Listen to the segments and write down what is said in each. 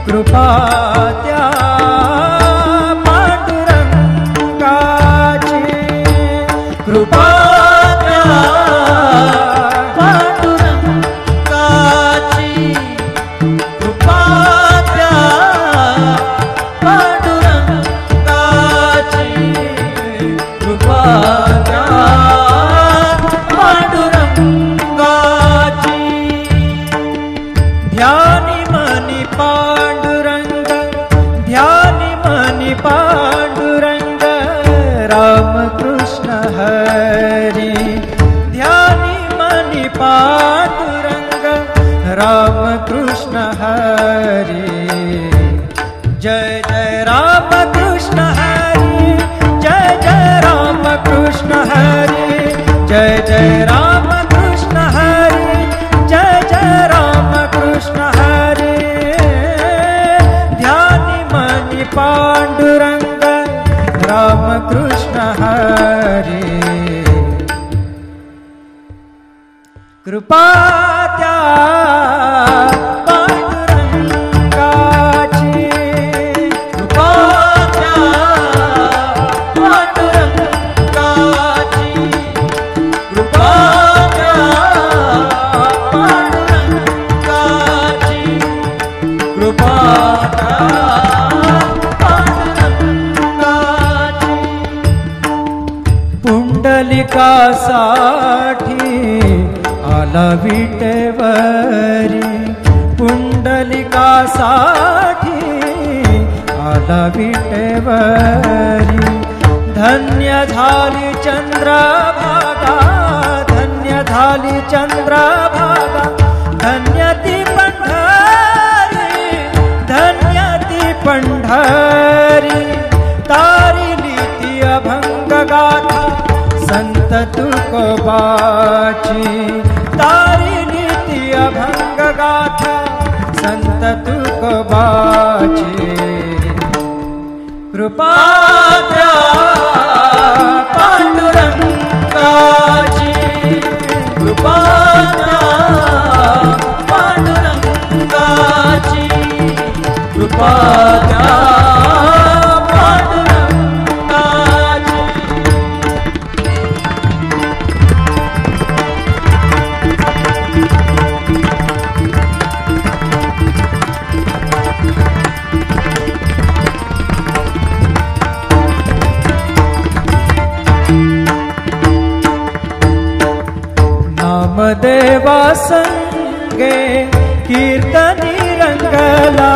कृपा त्या पांडुरंगाची, कृपा त्या पांडुरंगाची, कृपा त्या पांडुरंगाची, कृपा त्या पांडुरंगाची। ध्यानी मनी पांडुरंग, ध्यानी मनी पांडुरंग, राम कृष्ण हरी। ध्यानी मनी पांडुरंग, राम कृष्ण हरी। जय जय राम कृष्ण हरी, जय जय राम कृष्ण हरी, जय जय राम कृष्ण हरी, जय जय राम कृष्ण हरी। ध्यानी मनी पांडुरंग, राम कृष्ण हरी। कृपा त्या पांडुरंगाची, कृपा त्या पांडुरंगाची, कृपा त्या पांडुरंगाची, कृपा त्या पांडुरंगाची। पुंडलिकासाठी आला विटेवरी, पुंडलिकासाठी आला विटेवरी। धन्य झाली चंद्रभागा, धन्य झाली चंद्रभागा, धन्य ती पंढरी, धन्य ती पंढरी। तारिली ती अभंग गाथा संत तुकोबाची, तारिली ती अभंग गाथा संत तुकोबाची। कृपा त्या पांडुरंगाची, कृपा त्या पांडुरंगाची, कृपा त्या पांडुरंगाची। नामदेवा संगे कीर्तनी रंगला,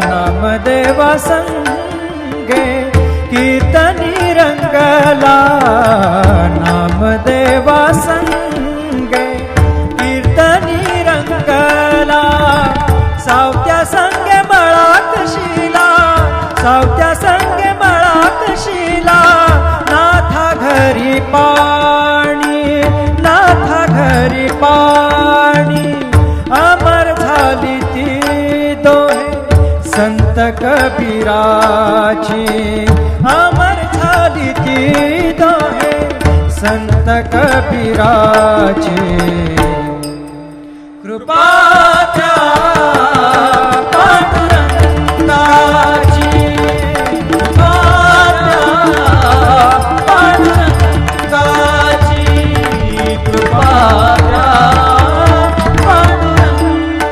नामदेवा संगे कीर्तनी रंगला, नामदेवा संगे कीर्तनी रंगला। सावत्या संगे मळात शिला, सावत्या संगे मळात शिला। नाथा घरी पाणी, नाथा घरी पाणी, अमर झाली ती दोहे संत कबीराची, अमर झाली ती दोहे संत कबीराची। कृपा त्या पांडुरंगाची, कृपा त्या पांडुरंगाची, कृपा त्या पांडुरंगाची।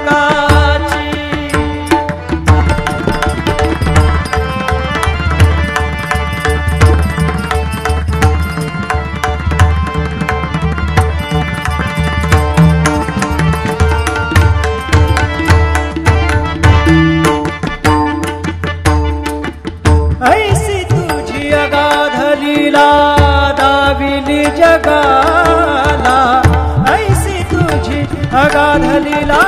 ऐसी तुझी अगाध लीला दाविली जगाला, ऐसी तुझी अगाध लीला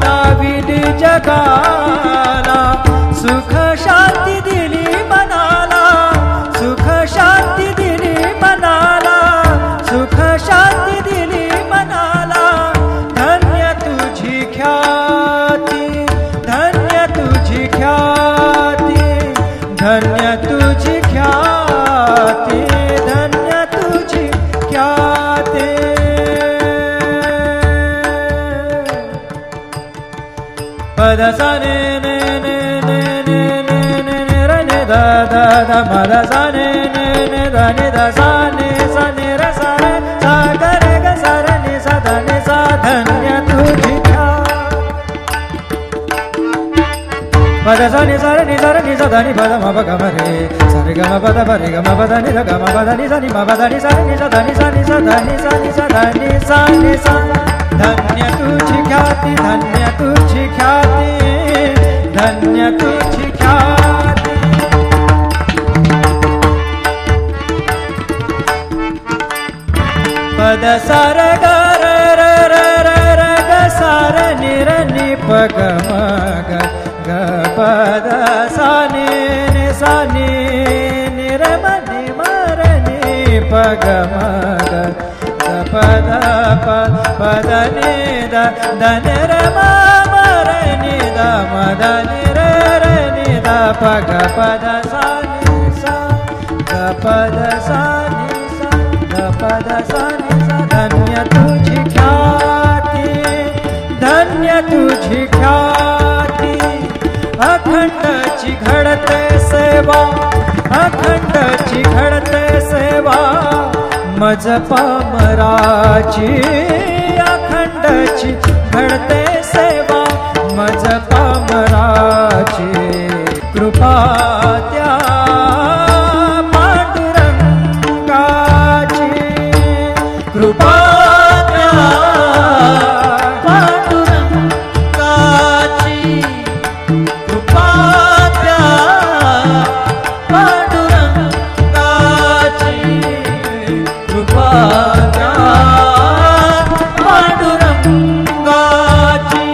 दाविली जगाला। सुख शांती दिली मनाला, सुख शांती दिली मनाला, सुख शांती दिली मनाला। धन्य तुझी ख्याती, धन्य तुझी ख्याती, धन्य तुझी ख्याती, धन्य तुझी ख्याती। पद sa ni ni ni ni ni ni ni ni ra ni da da da ma da sa ni ni ni da ni da sa ni ra sa ga re ga sa ra ni sa धन्य तुझी पद सा नि सा नि सा नि सा ध नि पद म प ग म रे सा रे ग म पद प रे ग म पद नि ध ग म पद नि सा नि म पद नि सा नि सा ध नि सा नि सा ध नि सा नि सा ध नि सा नि सा धन्य तुझी ख्याति धन्य तुझी ख्याति धन्य तुझी ख्याति पद सा र ग र र र र र ग सा र नि र नि प ग म ग ग पद सा नि नि सा नि नि र म नि म र नि प ग म ग ग पद प पद नि द द नि र म म र नि द म द नि र र नि द प ग पद सा नि सा ग पद सा नि सा ग पद सा नि सा धन्य तुझी ख्याति धन्य तुझी ख्याति अखंडची घडते सेवा अखंडची घडते सेवा मज पामराची अखंडची घडते सेवा मज पामराची कृपा त्या पांडुरंगाची कृपा त्या पांडुरंगाची कृपा त्या पांडुरंगाची कृपा त्या पांडुरंगाची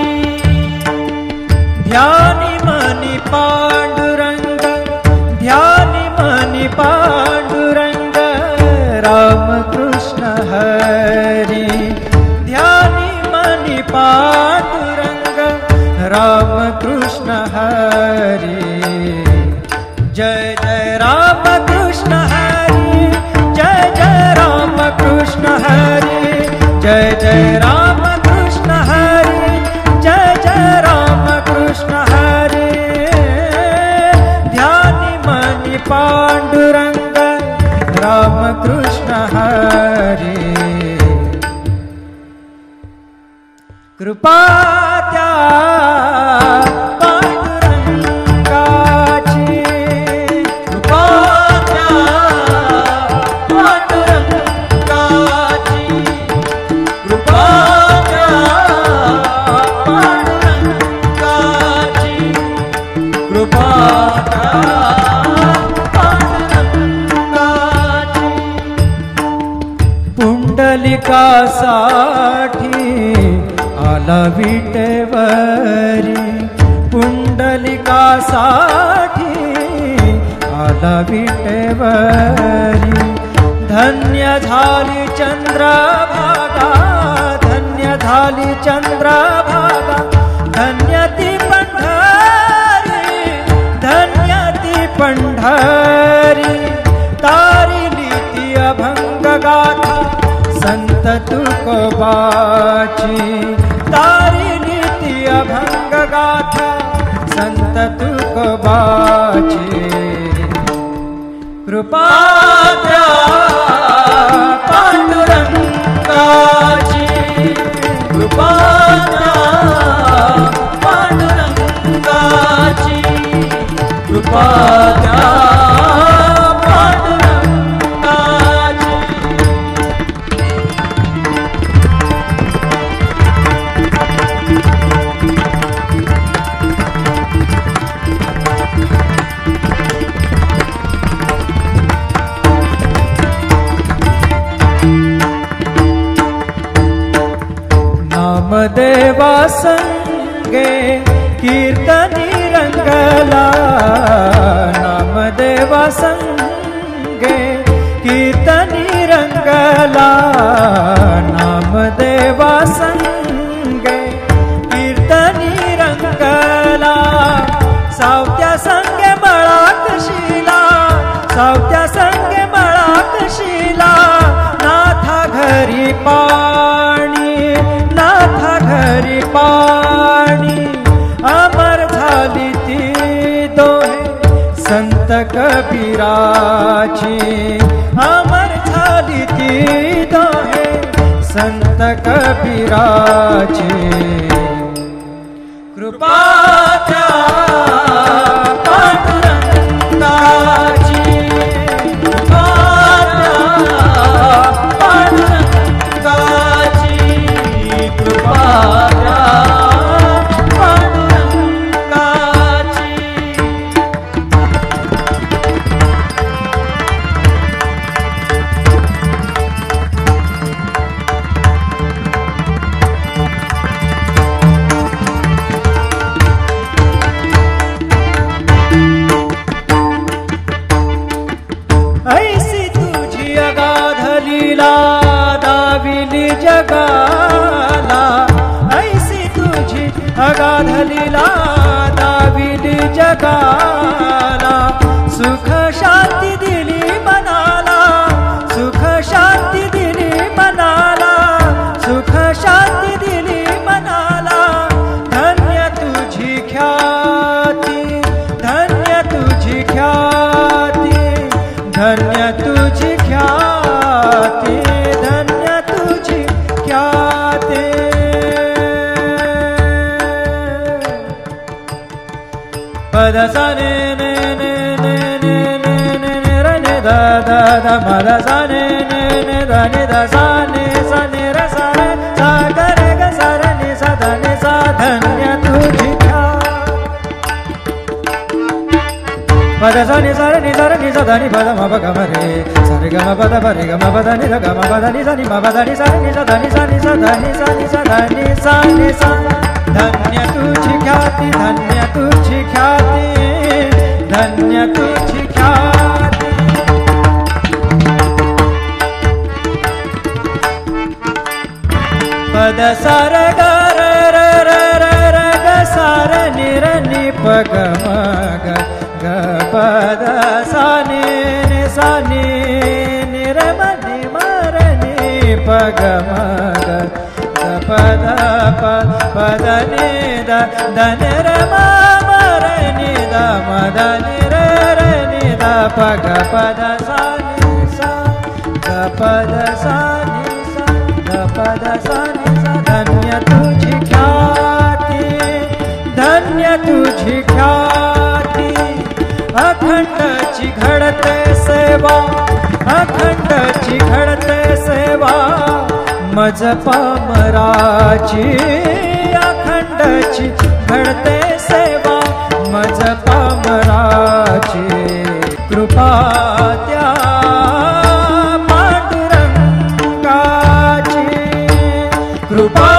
ध्यानी मनी पांडुरंग ध्यानी मनी पांडुरंग राम कृष्ण हरी ध्यानी मनी पांडुरंग राम कृष्ण हरी जय जय राम कृष्ण हरी जय जय राम कृष्ण हरी जय जय राम कृष्ण हरी जय जय राम कृष्ण हरी ध्यानी मनी पांडुरंग राम कृष्ण हरी कृपा त्या पांडुरंगाची कृपा त्या पांडुरंगाची कृपा त्या पांडुरंगाची कृपा त्या पांडुरंगाची पुंडलिकासाठी आला विटेवरी पुंडलिकासाठी आला विटेवरी धन्य झाली चंद्रभागा धन्य झाली चंद्रभागा धन्य ती पंढरी धन्य ती पंढरी तारिली ती अभंग गाथा संत तुकोबाची तारिली ती अभंग गाथा संत तुकोबाची कृपा त्या पांडुरंगाची कृपा त्या पांडुरंगाची कृपा त्या नामदेवा संगे कीर्तनी रंगला नामदेवा संगे कीर्तनी रंगला नामदेवा संगे कीर्तनी रंगला सावत्या संगे मळाक शिला सावत्या संगे मळाक शिला नाथा घरी पाणी नाथा घरी पाणी अमर कबीराची अमर झाली ती दोहे संत कबीराची कृपा त्या पांडुरंगाची कृपा त्या पांडुरंगाची कृपा त्या पांडुरंगाची ऐसी तुझी अगाध लीला दाविली जगाला ऐसी तुझी अगाध लीला दाविली जगाला सुख शांती दिली मनाला सुख शांती दिली मनाला सुख शांती दिली मनाला धन्य तुझी ख्याती धन्य तुझी ख्याती धन्य तुझी ख्याती धन्य तुझी ख्याती पद सा ने ने ने ने ने ने ने ने र ने दा दा दा मद सा ने ने ने दा ने दा सा ने र सा रे सा ग रे ग सा र ने सा धा ने सा धन्य तुझी पद सा नि सा नि सा नि सा धा नि पद म प ग म रे सा रे ग म पद प रे ग म पद नि ध ग म पद नि सा नि म पद नि सा नि सा धा नि सा नि सा धा नि सा नि सा धा नि सा नि सा धन्य तुझी ख्याती धन्य तुझी ख्याती धन्य तुझी ख्याती पद सा र ग र र र र र ग सा र नि र नि प ग म ग ग पद सा नि नि सा नि नि र म नि म र नि प ग म ग ग पद प पद नि द द नि र म म र नि द म द नि र र नि द प ग पद सा नि सा ग पद सा नि सा ग पद सा नि सा धन्य तुझी ख्याती धन्य तुझी ख्याती अखंडची घडते सेवा अखंडची घडते सेवा मज पामराची अखंडची घडते सेवा मज पामराची कृपा त्या पांडुरंगाची कृपा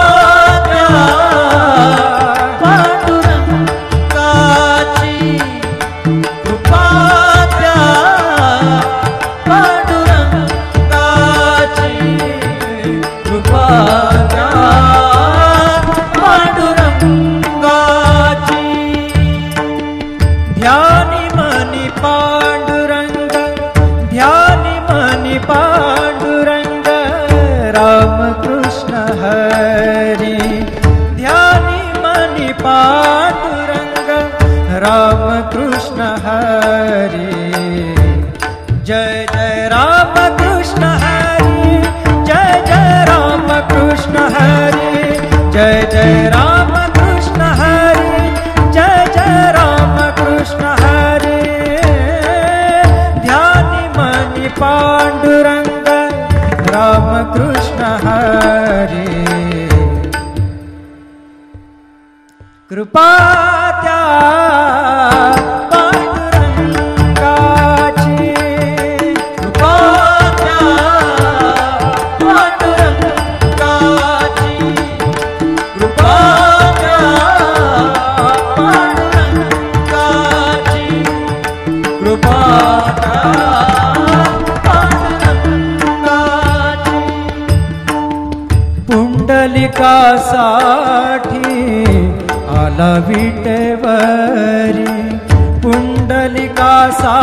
त्या पांडुरंगाची कृपा त्या पांडुरंगाची कृपा त्या पांडुरंगाची ध्यानी मनी पांडुरंग ध्यानी मनी पांडुरंग राम कृष्ण हरी ध्यानी मनी पांडुरंग राम कृष्ण हरी जय जय राम कृष्ण हरी जय जय राम कृष्ण हरी जय जय राम कृष्ण हरी जय जय राम कृष्ण हरी ध्यानी मनी पांडुरंग राम कृष्ण हरी कृपा त्या पांडुरंगाची कृपा त्या पांडुरंगाची कृपा त्या पांडुरंगाची कृपा त्या पांडुरंगाची पुंडलिकासाठी आला विटेवरी पुंडलिकासाठी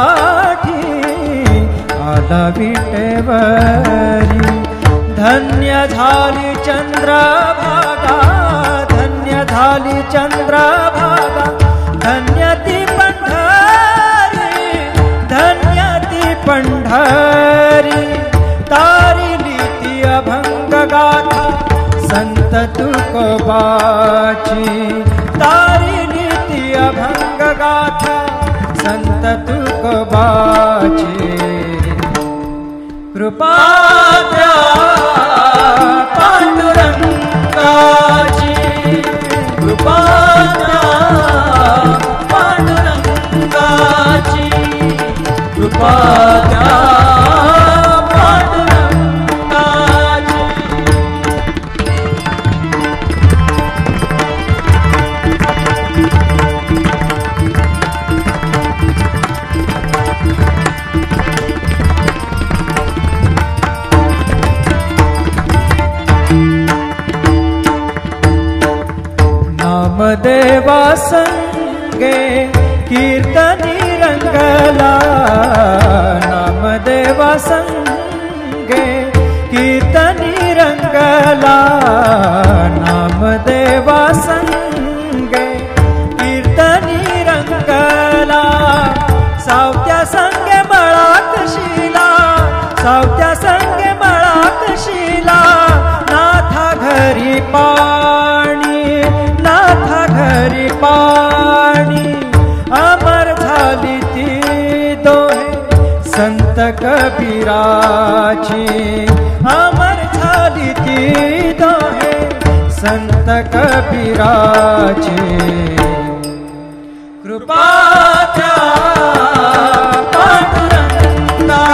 आला विटेवरी धन्य झाली चंद्रभागा धन्य झाली चंद्रभागा धन्य ती पंढरी धन्य हरी तारिली ती अभंग गाथा संत तुकोबाची तारिली ती अभंग गाथा संत तुकोबाची कृपा द्या पांडुरंगाची कृपा द्या पांडुरंगाची कृपा द्या नामदेवा संगे कीर्तनी रंगला नामदेवा संगे कीर्तनी रंगला नामदेवा संगे कीर्तनी रंगला सावत्या संगे मळाक शिला सावत्या संगे मळाक शिला नाथा घरी पाणी नाथा घरी पाणी अमर झाली ती दोहे संत कबीराची अमर झाली ती दोहे संत कबीराची कृपा द्या पांडुरंगाची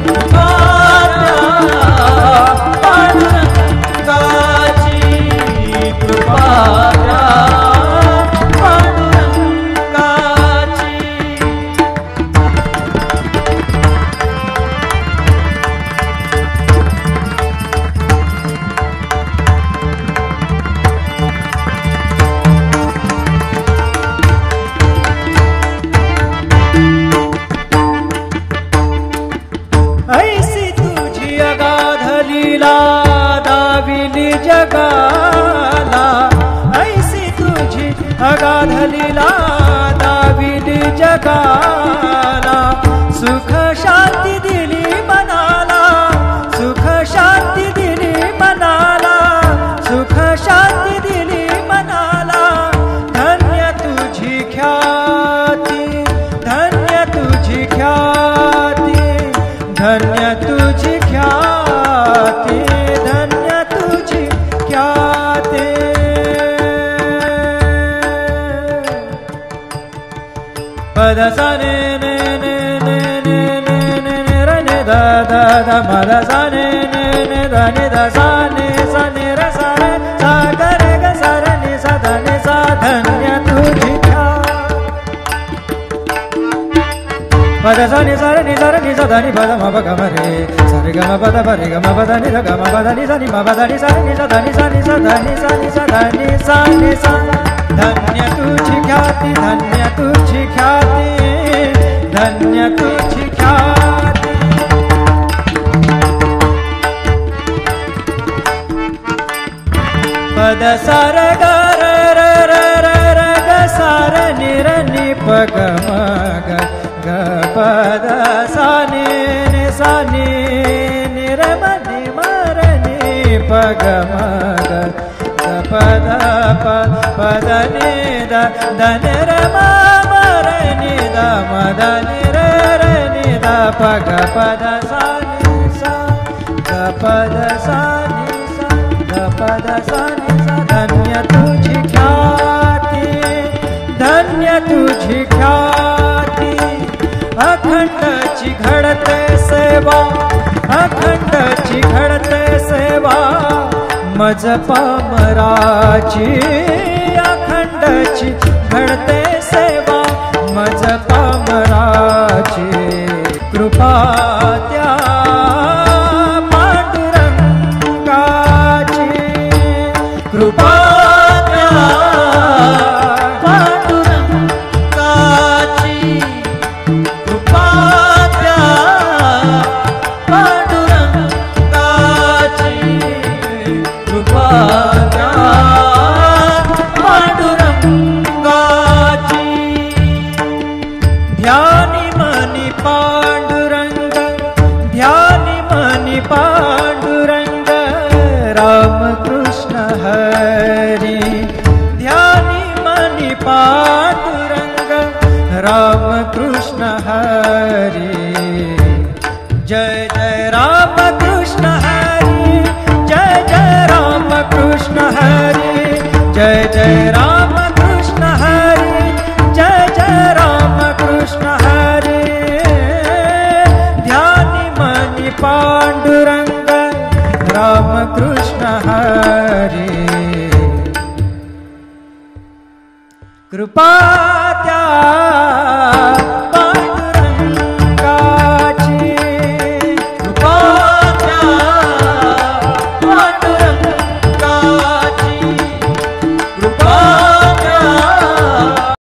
कृपा द्या पांडुरंगाची कृपा द्या पांडुरंगाची ऐसी तुझी अगाध लीला दाविली जगाला ऐसी तुझी अगाध लीला दाविली जगाला सुख शांती दिली मनाला सुख शांती दिली मनाला सुख शांती दिली मनाला धन्य तुझी ख्याती धन्य तुझी ख्याती धन्य तुझी ख्याती धन्य तुझी ख्याती पद सा ने ने ने ने ने ने ने ने र ने दा दा दा म द सा ने ने ने दा ने दा सा ने र सा रे सा ग रे ग सा रे नि सा ध नि सा धन्य तुझी पद सा नि सा रे नि सा रे नि सा ध नि पद म प ग म रे सा रे ग म प द प रे ग म प द नि ध ग म प द नि सा नि म प द नि सा नि सा ध नि सा नि सा ध नि सा नि सा ध नि सा नि सा धन्य तुझी ख्याती धन्य तुझी ख्याती धन्य तुझी ख्याती पद सा र ग र र र र र ग सा र नि र नि प ग म ग ग प द सा नि नि सा नि नि र म नि म र नि प ग म ग ग प द प प द नि द द नि र म म र नि द म द नि र र नि द प ग प द सा नि सा ग प द सा नि सा ग प द सा नि सा धन्य तुझी ख्याती धन्य तुझी ख्याती अखंडची घडते सेवा अखंडची घडते सेवा मज पामराची अखंडची घडते सेवा मज पामराची कृपा त्या पांडुरंगाची कृपा त्या पांडुरंगाची कृपा त्या पांडुरंगाची कृपा त्या पांडुरंगाची ध्यानी मनी पांडुरंगाची पांडुरंग राम कृष्ण हरी जय जय राम कृष्ण हरी जय जय राम कृष्ण हरी जय जय राम कृष्ण हरी जय जय राम कृष्ण हरी ध्यानी मनी पांडुरंग राम कृष्ण हरी कृपा त्या